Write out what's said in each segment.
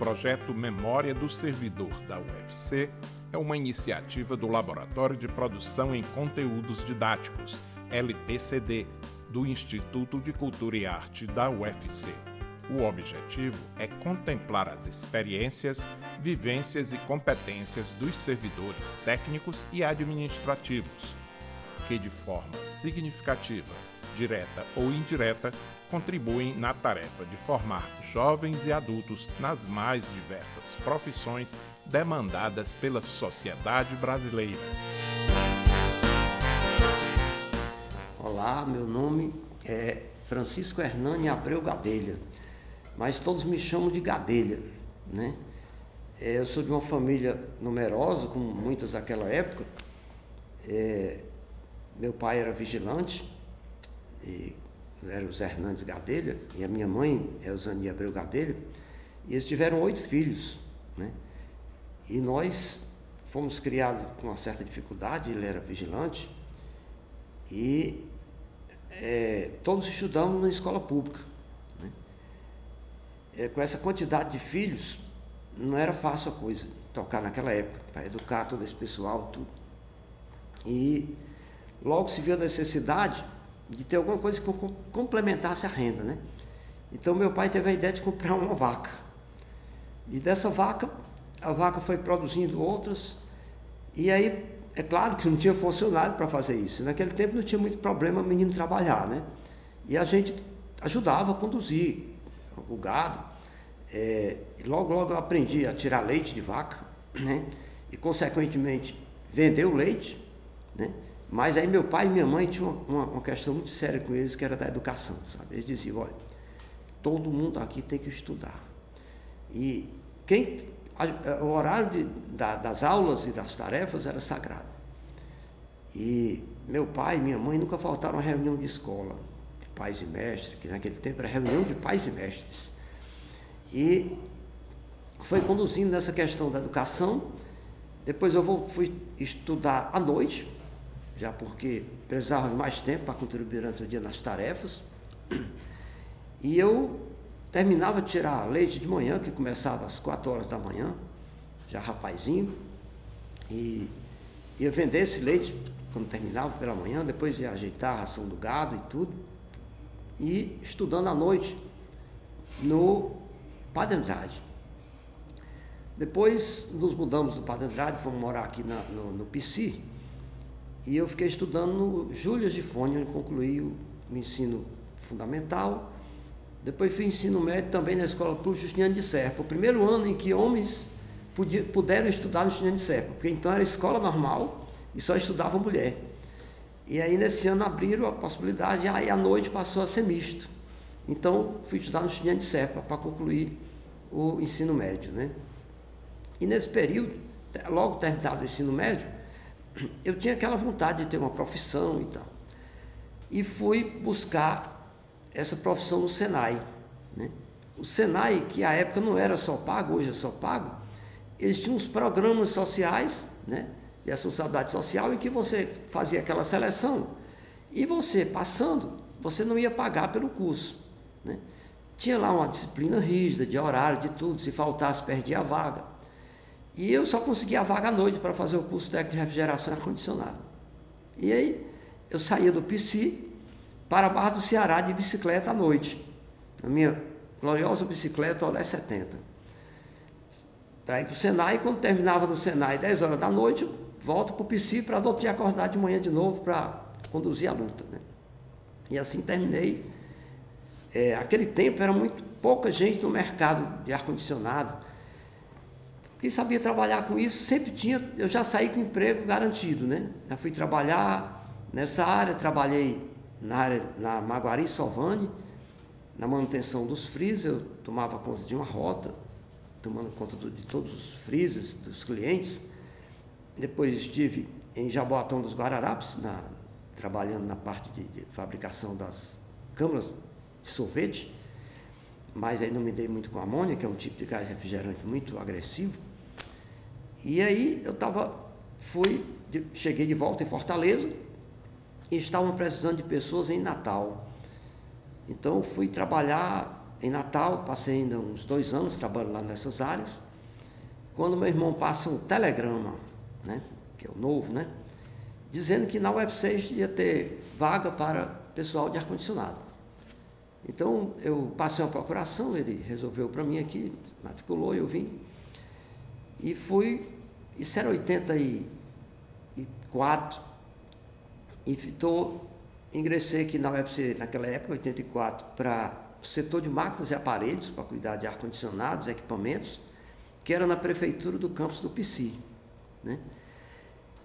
projeto Memória do Servidor da UFC é uma iniciativa do Laboratório de Produção em Conteúdos Didáticos, LPCD, do Instituto de Cultura e Arte da UFC. O objetivo é contemplar as experiências, vivências e competências dos servidores técnicos e administrativos, que de forma significativa, direta ou indireta, contribuem na tarefa de formar jovens e adultos nas mais diversas profissões demandadas pela sociedade brasileira. Olá, meu nome é Francisco Hernani Abreu Gadelha, mas todos me chamam de Gadelha, né? Eu sou de uma família numerosa, como muitas daquela época. Meu pai era vigilante, era o Zé Hernandes Gadelha, e a minha mãe é o Zani Abreu Gadelha, e eles tiveram 8 filhos, né? E nós fomos criados com uma certa dificuldade. Ele era vigilante, e todos estudamos na escola pública, né? Com essa quantidade de filhos, não era fácil a coisa, tocar naquela época, para educar todo esse pessoal, tudo. E logo se viu a necessidade de ter alguma coisa que complementasse a renda, né? Então meu pai teve a ideia de comprar uma vaca. E dessa vaca, a vaca foi produzindo outras, e aí, é claro que não tinha funcionário para fazer isso. Naquele tempo não tinha muito problema o menino trabalhar, né? E a gente ajudava a conduzir o gado. Logo eu aprendi a tirar leite de vaca, né? E consequentemente vender o leite, né? Mas aí meu pai e minha mãe tinham uma questão muito séria com eles, que era da educação, sabe? Eles diziam: olha, todo mundo aqui tem que estudar. E o horário das aulas e das tarefas era sagrado. E meu pai e minha mãe nunca faltaram a reunião de escola, de pais e mestres, que naquele tempo era reunião de pais e mestres. E foi conduzindo nessa questão da educação. Depois fui estudar à noite, já porque precisava de mais tempo para contribuir durante o dia nas tarefas. E eu terminava de tirar leite de manhã, que começava às 4 horas da manhã, já rapazinho, e ia vender esse leite quando terminava pela manhã, depois ia ajeitar a ração do gado e tudo, e estudando à noite no Padre Andrade. Depois nos mudamos do Padre Andrade, fomos morar aqui no PC, e eu fiquei estudando no Júlias de Fone, onde concluí o ensino fundamental. Depois fui ensino médio também na Escola Pública Justiniano de Serpa, o primeiro ano em que homens puderam estudar no Justiniano de Serpa, porque então era escola normal e só estudava mulher. E aí nesse ano abriram a possibilidade, e aí à noite passou a ser misto. Então fui estudar no Justiniano de Serpa para concluir o ensino médio, né? E nesse período, logo terminado o ensino médio, eu tinha aquela vontade de ter uma profissão e tal. E fui buscar essa profissão no Senai, né? O Senai, que à época não era só pago, hoje é só pago, eles tinham uns programas sociais, né, de responsabilidade social, em que você fazia aquela seleção e você passando, você não ia pagar pelo curso, né? Tinha lá uma disciplina rígida, de horário, de tudo, se faltasse perdia a vaga. E eu só conseguia a vaga à noite para fazer o curso técnico de refrigeração e ar-condicionado. E aí eu saía do PC para a Barra do Ceará de bicicleta à noite, a minha gloriosa bicicleta Olé 70. Para ir para o Senai, e quando terminava no Senai, 10 horas da noite, eu volto para o PC para no outro dia acordar de manhã de novo para conduzir a luta, né? E assim terminei. Aquele tempo era muito pouca gente no mercado de ar-condicionado. Quem sabia trabalhar com isso sempre tinha. Eu já saí com emprego garantido, né? Já fui trabalhar nessa área, trabalhei na Maguari Sovani, na manutenção dos freezers. Eu tomava conta de uma rota, tomando conta de todos os freezers dos clientes. Depois estive em Jaboatão dos Guararapes, trabalhando na parte de fabricação das câmaras de sorvete, mas aí não me dei muito com amônia, que é um tipo de gás refrigerante muito agressivo. E aí cheguei de volta em Fortaleza e estavam precisando de pessoas em Natal. Então fui trabalhar em Natal, passei ainda uns 2 anos trabalhando lá nessas áreas, quando meu irmão passa um telegrama, né, que é o novo, né, dizendo que na UFC ia ter vaga para pessoal de ar-condicionado. Então, eu passei uma procuração, ele resolveu para mim aqui, matriculou, eu vim, e fui, isso era 84, e ingressei aqui na UFC, naquela época, 84, para o setor de máquinas e aparelhos, para cuidar de ar-condicionados, equipamentos, que era na prefeitura do campus do PC, né?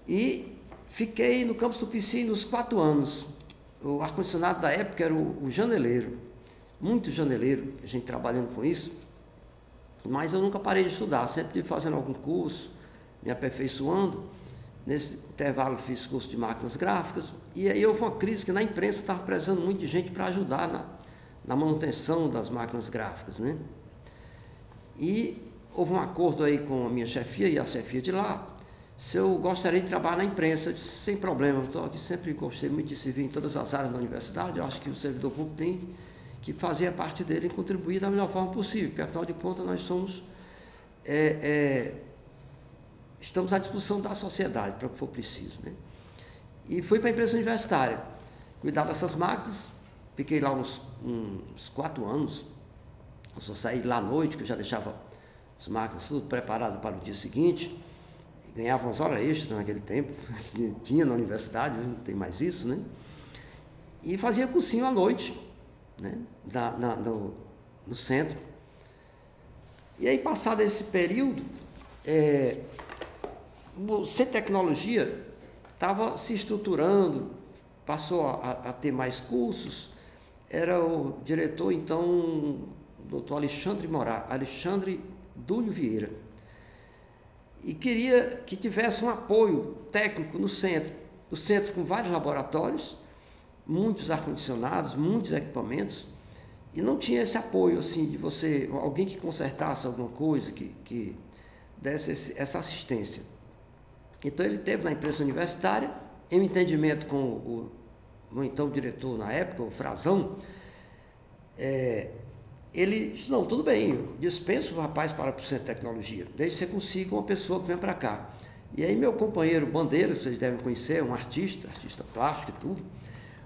E fiquei no campus do PC nos 4 anos. O ar-condicionado da época era o janeleiro, muito janeleiro, a gente trabalhando com isso, mas eu nunca parei de estudar, sempre tive fazendo algum curso, me aperfeiçoando. Nesse intervalo fiz curso de máquinas gráficas, e aí houve uma crise que na imprensa estava precisando muito de gente para ajudar na manutenção das máquinas gráficas, né? E houve um acordo aí com a minha chefia e a chefia de lá, se eu gostaria de trabalhar na imprensa. Eu disse, sem problema, eu estou aqui, sempre gostei muito de servir em todas as áreas da universidade, eu acho que o servidor público tem que fazer a parte dele e contribuir da melhor forma possível, porque afinal de contas nós somos, estamos à disposição da sociedade para o que for preciso, né? E fui para a empresa universitária, cuidar dessas máquinas, fiquei lá uns 4 anos, eu só saí lá à noite, que eu já deixava as máquinas tudo preparado para o dia seguinte, ganhava umas horas extras naquele tempo, que tinha na universidade, não tem mais isso, né? E fazia cursinho à noite, né? No centro. E aí, passado esse período, o Centro de Tecnologia estava se estruturando, passou a ter mais cursos, era o diretor, então, o doutor Alexandre Dúlio Vieira, e queria que tivesse um apoio técnico no centro, o centro com vários laboratórios, muitos ar-condicionados, muitos equipamentos, e não tinha esse apoio, assim, de alguém que consertasse alguma coisa, que desse essa assistência. Então, ele teve na empresa universitária, em entendimento com o então diretor na época, o Frazão, ele disse, não, tudo bem, eu dispenso o rapaz para o Centro de Tecnologia, desde que você consiga uma pessoa que venha para cá. E aí meu companheiro Bandeira, vocês devem conhecer, um artista plástico e tudo,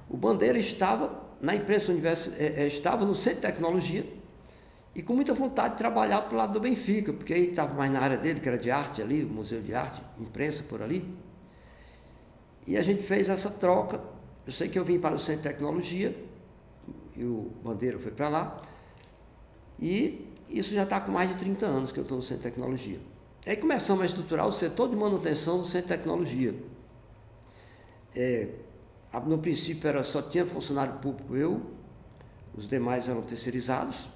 o Bandeira estava na imprensa estava no Centro de Tecnologia e com muita vontade de trabalhar para o lado do Benfica, porque aí estava mais na área dele, que era de arte ali, o Museu de Arte, imprensa por ali. E a gente fez essa troca. Eu sei que eu vim para o Centro de Tecnologia e o Bandeira foi para lá. E isso já está com mais de 30 anos que eu estou no Centro de Tecnologia. Aí começamos a estruturar o setor de manutenção do Centro de Tecnologia. No princípio só tinha funcionário público eu, os demais eram terceirizados,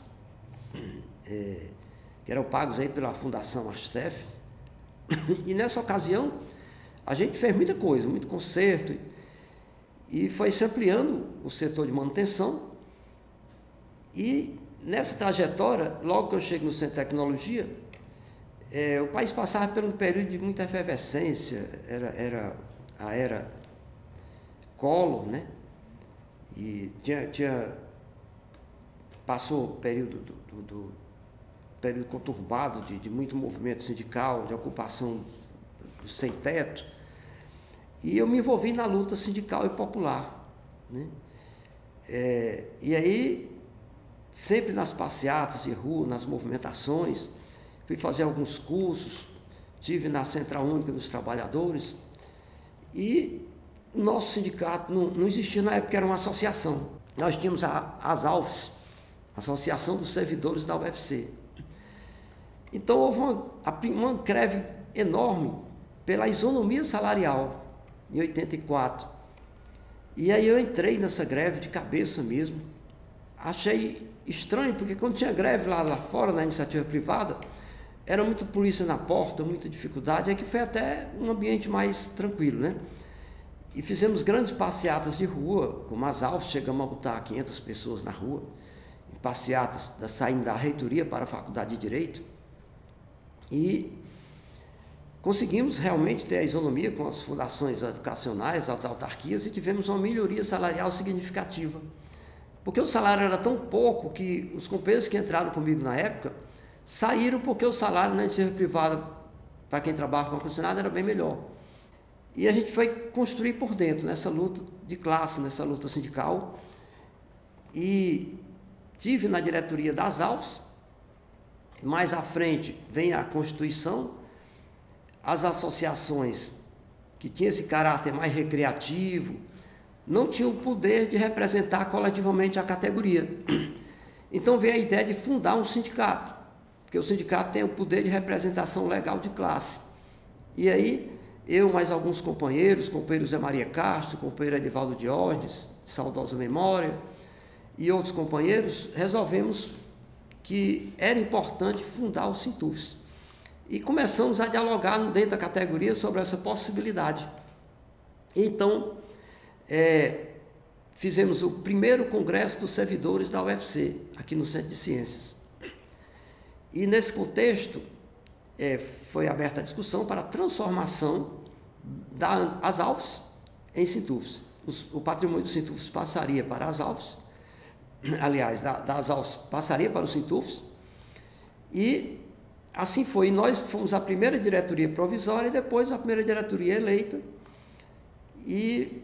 que eram pagos aí pela Fundação Astef. E nessa ocasião a gente fez muita coisa, muito conserto, e foi se ampliando o setor de manutenção. E nessa trajetória, logo que eu chego no Centro de Tecnologia, o país passava por um período de muita efervescência, era a era Collor, né? E passou o período período conturbado de muito movimento sindical, de ocupação do sem-teto, e eu me envolvi na luta sindical e popular, né? E aí, sempre nas passeatas de rua, nas movimentações, fui fazer alguns cursos, estive na Central Única dos Trabalhadores, e nosso sindicato não existia na época, era uma associação. Nós tínhamos a ASALFS, Associação dos Servidores da UFC. Então houve uma greve enorme pela isonomia salarial, em 84. E aí eu entrei nessa greve de cabeça mesmo. Achei estranho, porque quando tinha greve lá fora, na iniciativa privada, era muita polícia na porta, muita dificuldade, aqui foi até um ambiente mais tranquilo, né? E fizemos grandes passeatas de rua, como as Alves, chegamos a botar 500 pessoas na rua, em passeatas saindo da reitoria para a Faculdade de Direito, e conseguimos realmente ter a isonomia com as fundações educacionais, as autarquias, e tivemos uma melhoria salarial significativa Porque o salário era tão pouco que os companheiros que entraram comigo na época saíram porque o salário na iniciativa privada, para quem trabalha com ar-condicionado, era bem melhor. E a gente foi construir por dentro, nessa luta de classe, nessa luta sindical. E tive na diretoria das ALFs, mais à frente vem a Constituição, as associações que tinham esse caráter mais recreativo, não tinham o poder de representar coletivamente a categoria. Então veio a ideia de fundar um sindicato, porque o sindicato tem o poder de representação legal de classe. E aí, eu mais alguns companheiros Zé Maria Castro, companheiro Edivaldo Diógenes, de saudosa memória, e outros companheiros, resolvemos que era importante fundar o Sintufs. E começamos a dialogar dentro da categoria sobre essa possibilidade. Então, fizemos o primeiro congresso dos servidores da UFC, aqui no Centro de Ciências. E nesse contexto, foi aberta a discussão para a transformação das ALFs em Sintufs. O patrimônio do Sintufs passaria para as ALFs, aliás, das ALFs passaria para os Sintufs, e assim foi. Nós fomos a primeira diretoria provisória e depois a primeira diretoria eleita, e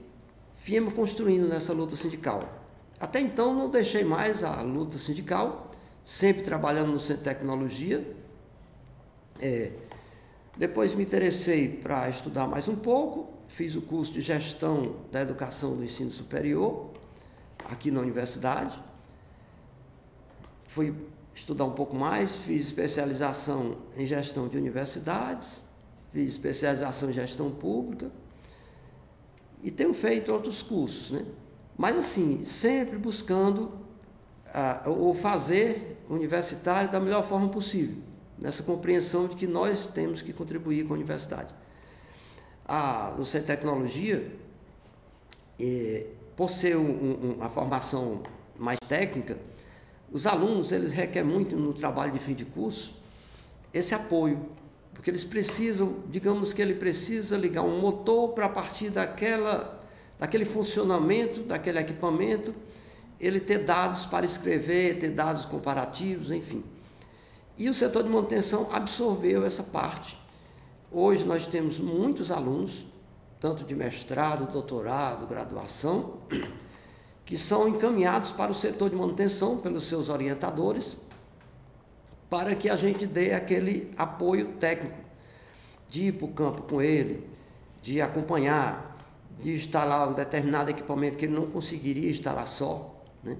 viemos construindo nessa luta sindical. Até então não deixei mais a luta sindical, sempre trabalhando no Centro de Tecnologia. Depois me interessei para estudar mais um pouco, fiz o curso de Gestão da Educação do Ensino Superior, aqui na universidade. Fui estudar um pouco mais, fiz especialização em Gestão de Universidades, fiz especialização em Gestão Pública, e tenho feito outros cursos, né? Mas assim, sempre buscando o fazer universitário da melhor forma possível, nessa compreensão de que nós temos que contribuir com a universidade. No Centro de Tecnologia, por ser uma formação mais técnica, os alunos eles requerem muito no trabalho de fim de curso esse apoio, porque eles precisam, digamos que ele precisa ligar um motor para, a partir daquele funcionamento, daquele equipamento, ele ter dados para escrever, ter dados comparativos, enfim. E o setor de manutenção absorveu essa parte. Hoje nós temos muitos alunos, tanto de mestrado, doutorado, graduação, que são encaminhados para o setor de manutenção pelos seus orientadores, para que a gente dê aquele apoio técnico, de ir para o campo com ele, de acompanhar, de instalar um determinado equipamento que ele não conseguiria instalar só, né?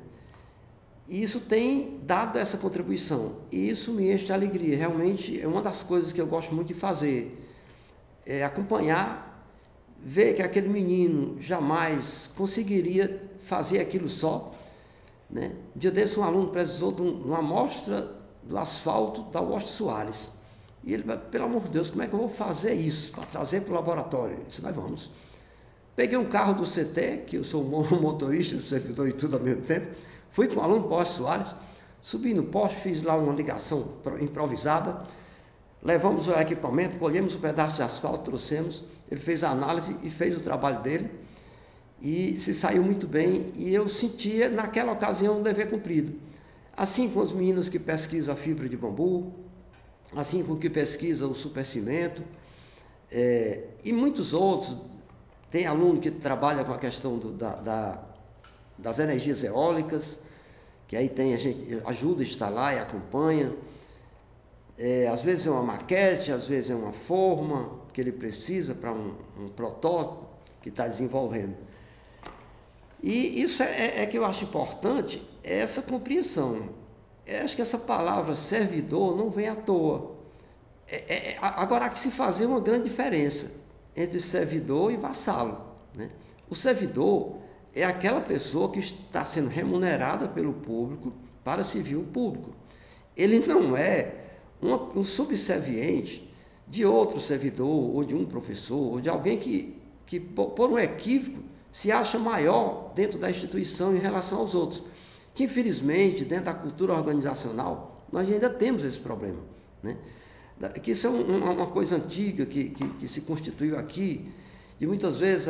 E isso tem dado essa contribuição, e isso me enche de alegria. Realmente é uma das coisas que eu gosto muito de fazer, é acompanhar, ver que aquele menino jamais conseguiria fazer aquilo só, né? Um dia desse, um aluno precisou de uma amostra do asfalto da Washington Soares, e ele, pelo amor de Deus, como é que eu vou fazer isso para trazer para o laboratório? Eu disse, nós vamos. Peguei um carro do CT, que eu sou um motorista, servidor e tudo ao mesmo tempo, fui com o aluno para o Washington Soares, subi no poste, fiz lá uma ligação improvisada, levamos o equipamento, colhemos um pedaço de asfalto, trouxemos, ele fez a análise e fez o trabalho dele, e se saiu muito bem, e eu sentia naquela ocasião um dever cumprido. Assim com os meninos que pesquisam a fibra de bambu, assim com que pesquisam o supercimento, e muitos outros. Tem aluno que trabalha com a questão das energias eólicas, que aí a gente ajuda a instalar e acompanha. Às vezes é uma maquete, às vezes é uma forma que ele precisa para um protótipo que está desenvolvendo. E isso que eu acho importante, é essa compreensão. Eu acho que essa palavra servidor não vem à toa. Agora há que se fazer uma grande diferença entre servidor e vassalo, né? O servidor é aquela pessoa que está sendo remunerada pelo público para servir o público. Ele não é um subserviente de outro servidor, ou de um professor, ou de alguém que por um equívoco, se acha maior dentro da instituição em relação aos outros. Que, infelizmente, dentro da cultura organizacional, nós ainda temos esse problema, né? Que isso é uma coisa antiga que se constituiu aqui, e muitas vezes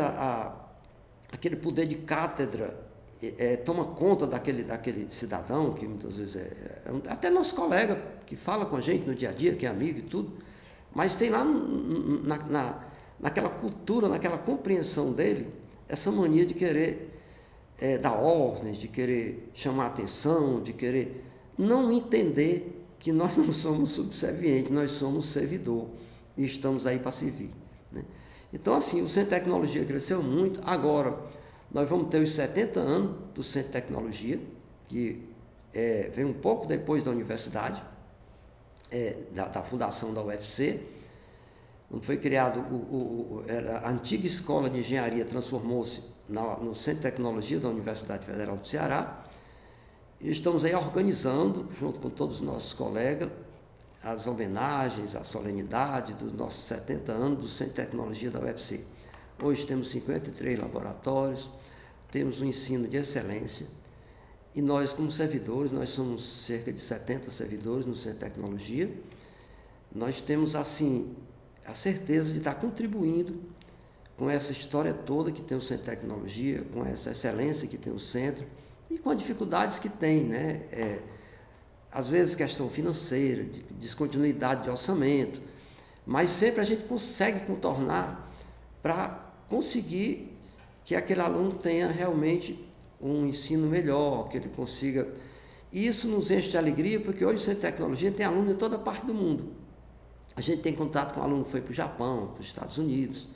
aquele poder de cátedra toma conta daquele cidadão, que muitas vezes até nosso colega que fala com a gente no dia a dia, que é amigo e tudo, mas tem lá naquela cultura, naquela compreensão dele, essa mania de querer dar ordens, de querer chamar atenção, de querer não entender que nós não somos subservientes, nós somos servidor e estamos aí para servir, né? Então, assim, o Centro de Tecnologia cresceu muito. Agora, nós vamos ter os 70 anos do Centro de Tecnologia, que vem um pouco depois da universidade, da fundação da UFC. Quando foi criado, a antiga Escola de Engenharia transformou-se no Centro de Tecnologia da Universidade Federal do Ceará. E estamos aí organizando, junto com todos os nossos colegas, as homenagens, a solenidade dos nossos 70 anos do Centro de Tecnologia da UFC. Hoje temos 53 laboratórios, temos um ensino de excelência, e nós, como servidores, nós somos cerca de 70 servidores no Centro de Tecnologia. Nós temos, assim, a certeza de estar contribuindo com essa história toda que tem o Centro de Tecnologia, com essa excelência que tem o centro, e com as dificuldades que tem, né? Às vezes questão financeira, de descontinuidade de orçamento, mas sempre a gente consegue contornar para conseguir que aquele aluno tenha realmente um ensino melhor, que ele consiga... E isso nos enche de alegria, porque hoje o Centro de Tecnologia tem aluno de toda parte do mundo. A gente tem contato com aluno que foi para o Japão, para os Estados Unidos,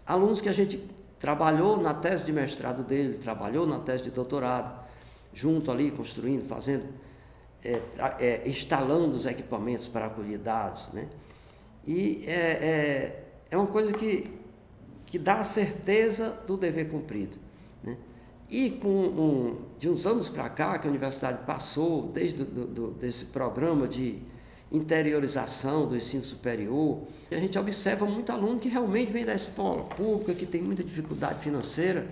alunos que a gente trabalhou na tese de mestrado dele, trabalhou na tese de doutorado, junto ali, construindo, fazendo... instalando os equipamentos para acolher dados, né? E é uma coisa que dá a certeza do dever cumprido, né? E de uns anos para cá, que a universidade passou, desde desse programa de interiorização do ensino superior, a gente observa muito aluno que realmente vem da escola pública, que tem muita dificuldade financeira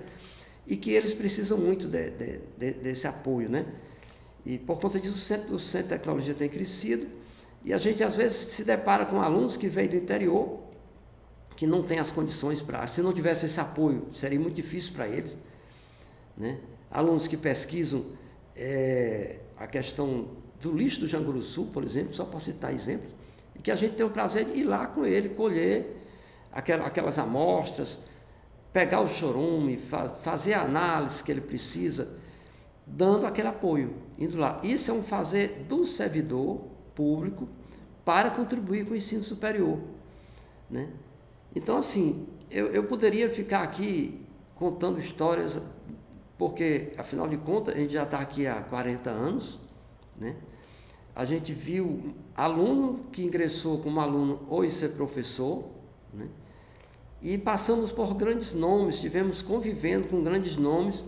e que eles precisam muito desse apoio, né? E por conta disso o Centro de Tecnologia tem crescido, e a gente às vezes se depara com alunos que vêm do interior, que não têm as condições para... Se não tivesse esse apoio, seria muito difícil para eles, né? Alunos que pesquisam a questão do lixo do Janguruçu, por exemplo, só para citar exemplos, e que a gente tem o prazer de ir lá com ele, colher aquelas amostras, pegar o chorume, fazer a análise que ele precisa, dando aquele apoio, indo lá. Isso é um fazer do servidor público para contribuir com o ensino superior, né? Então, assim, eu poderia ficar aqui contando histórias, porque, afinal de contas, a gente já está aqui há 40 anos, né? A gente viu aluno que ingressou como aluno hoje ser professor, né? E passamos por grandes nomes, estivemos convivendo com grandes nomes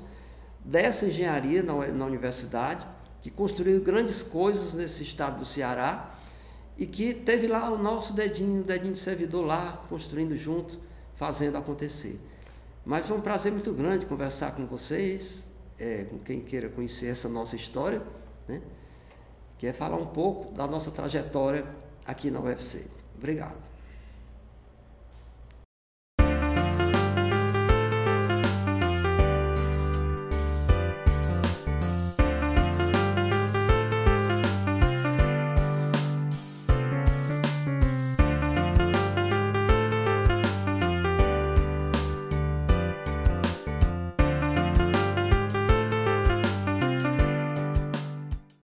dessa engenharia na universidade, que construiu grandes coisas nesse estado do Ceará e que teve lá o nosso dedinho de servidor lá, construindo junto, fazendo acontecer. Mas foi um prazer muito grande conversar com vocês, com quem queira conhecer essa nossa história, né? Que é falar um pouco da nossa trajetória aqui na UFC. Obrigado.